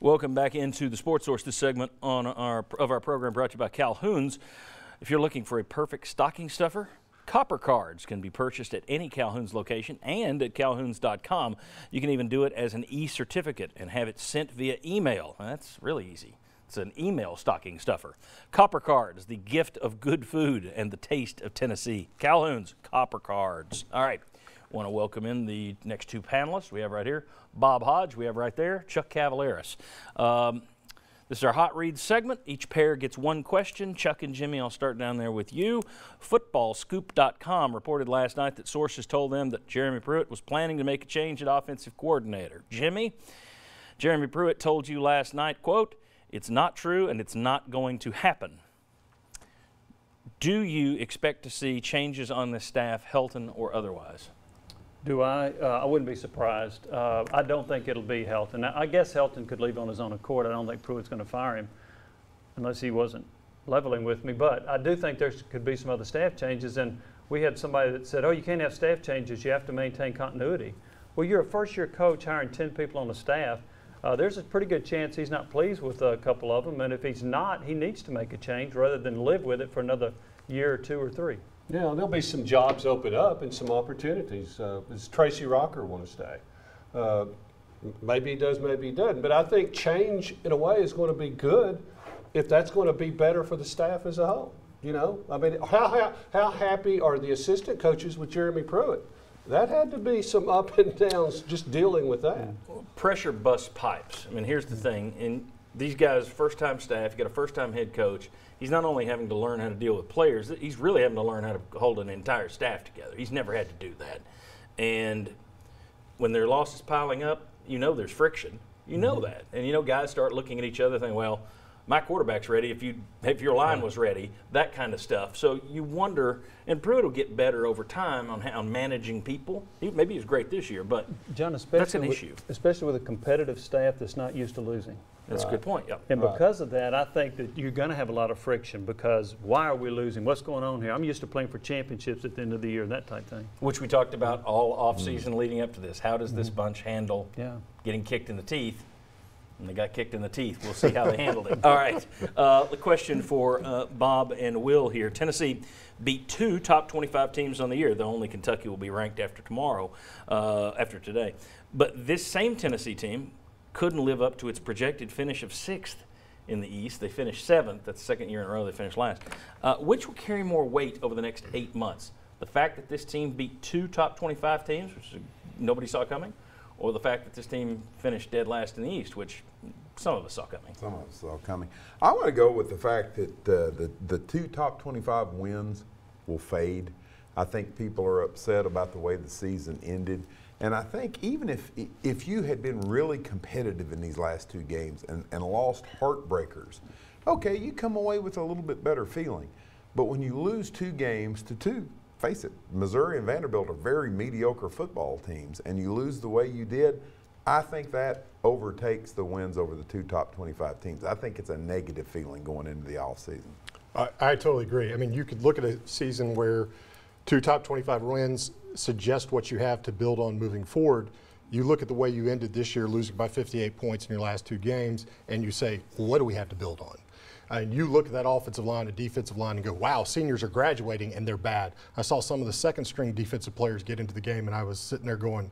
Welcome back into the Sports Source. This segment of our program brought to you by Calhoun's. If you're looking for a perfect stocking stuffer, Copper cards can be purchased at any Calhoun's location and at calhouns.com. You can even do it as an e-certificate and have it sent via email. That's really easy. It's an email stocking stuffer. Copper cards, the gift of good food and the taste of Tennessee. Calhoun's Copper cards. All right. Want to welcome in the next two panelists we have right here. Bob Hodge, we have right there. Chuck Cavaleris. This is our Hot Read segment. Each pair gets one question. Chuck and Jimmy, I'll start down there with you. Footballscoop.com reported last night that sources told them that Jeremy Pruitt was planning to make a change at offensive coordinator. Jimmy, Jeremy Pruitt told you last night, quote, "It's not true and it's not going to happen." Do you expect to see changes on this staff, Helton or otherwise? Do I? I wouldn't be surprised. I don't think it'll be Helton. Now, I guess Helton could leave on his own accord. I don't think Pruitt's going to fire him unless he wasn't leveling with me. But I do think there could be some other staff changes. And we had somebody that said, oh, you can't have staff changes. You have to maintain continuity. Well, you're a first-year coach hiring 10 people on the staff. There's a pretty good chance he's not pleased with a couple of them. And if he's not, he needs to make a change rather than live with it for another year or two or three. Yeah, there'll be some jobs open up and some opportunities. Does Tracy Rocker want to stay? Maybe he does, maybe he doesn't. But I think change, in a way, is going to be good if that's going to be better for the staff as a whole. You know, I mean, how happy are the assistant coaches with Jeremy Pruitt? That had to be some up and downs just dealing with that. Pressure busts pipes. I mean, here's the thing. And these guys, first-time staff, you got a first-time head coach. He's not only having to learn how to deal with players, he's really having to learn how to hold an entire staff together. He's never had to do that. And when their losses piling up, you know there's friction. You know that. And you know guys start looking at each other thinking, well, my quarterback's ready if your line was ready, that kind of stuff. So you wonder, and Pruitt will get better over time on managing people. Maybe he's great this year, but John, that's an issue. Especially with a competitive staff that's not used to losing. That's a good point, yeah. And because of that, I think that you're going to have a lot of friction because why are we losing? What's going on here? I'm used to playing for championships at the end of the year, that type thing. Which we talked about all offseason leading up to this. How does this bunch handle getting kicked in the teeth? And they got kicked in the teeth. We'll see how they handled it. All right. The question for Bob and Will here. Tennessee beat two top 25 teams on the year. The only Kentucky will be ranked after tomorrow, after today. But this same Tennessee team couldn't live up to its projected finish of 6th in the East. They finished 7th. That's the second year in a row they finished last. Which will carry more weight over the next 8 months? The fact that this team beat two top 25 teams, which nobody saw coming, or the fact that this team finished dead last in the East, which some of us saw coming? Some of us saw coming. I want to go with the fact that the two top 25 wins will fade. I think people are upset about the way the season ended. And I think even if you had been really competitive in these last two games and lost heartbreakers, okay, you come away with a little bit better feeling. But when you lose 2 games to 2, face it, Missouri and Vanderbilt are very mediocre football teams, and you lose the way you did, I think that overtakes the wins over the 2 top 25 teams. I think it's a negative feeling going into the offseason. I totally agree. I mean, you could look at a season where 2 top 25 wins suggest what you have to build on moving forward. You look at the way you ended this year, losing by 58 points in your last 2 games, and you say, well, what do we have to build on? And you look at that offensive line and defensive line and go, wow, seniors are graduating and they're bad. I saw some of the second-string defensive players get into the game, and I was sitting there going,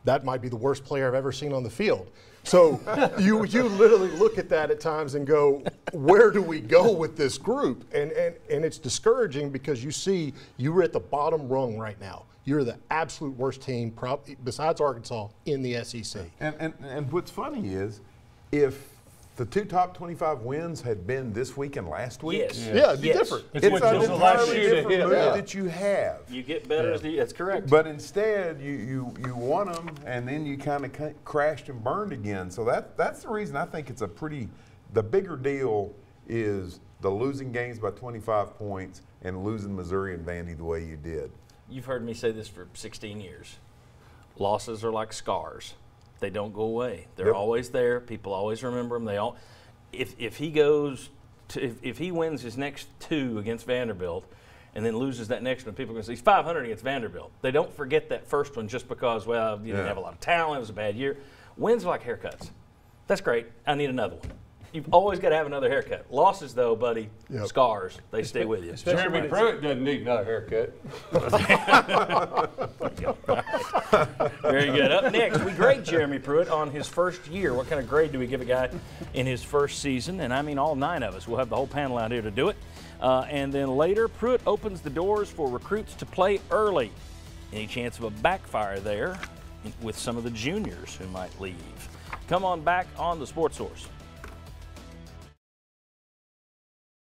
that might be the worst player I've ever seen on the field. So you literally look at that at times and go, where do we go with this group? And it's discouraging because you see you're at the bottom rung right now. You're the absolute worst team, besides Arkansas, in the SEC. And what's funny is, if the 2 top 25 wins had been this week and last week, yeah, it'd be different. It's an entirely different mood that you have. You get better. That's correct. But instead, you won them, and then you kind of crashed and burned again. So that's the reason I think it's the bigger deal is the losing games by 25 points and losing Missouri and Vandy the way you did. You've heard me say this for 16 years. Losses are like scars. They don't go away. They're always there. People always remember them. If he wins his next 2 against Vanderbilt and then loses that next one, people are going to say he's 500 against Vanderbilt. They don't forget that first one just because, well, you didn't have a lot of talent. It was a bad year. Wins are like haircuts. That's great. I need another one. You've always got to have another haircut. Losses, though, buddy, Yep. scars, they stay with you. Especially Jeremy when it's- Pruitt doesn't need another haircut. Very good. Up next, we grade Jeremy Pruitt on his first year. What kind of grade do we give a guy in his first season? And I mean all 9 of us. We'll have the whole panel out here to do it. And then later, Pruitt opens the doors for recruits to play early. Any chance of a backfire there with some of the juniors who might leave? Come on back on the Sports Source.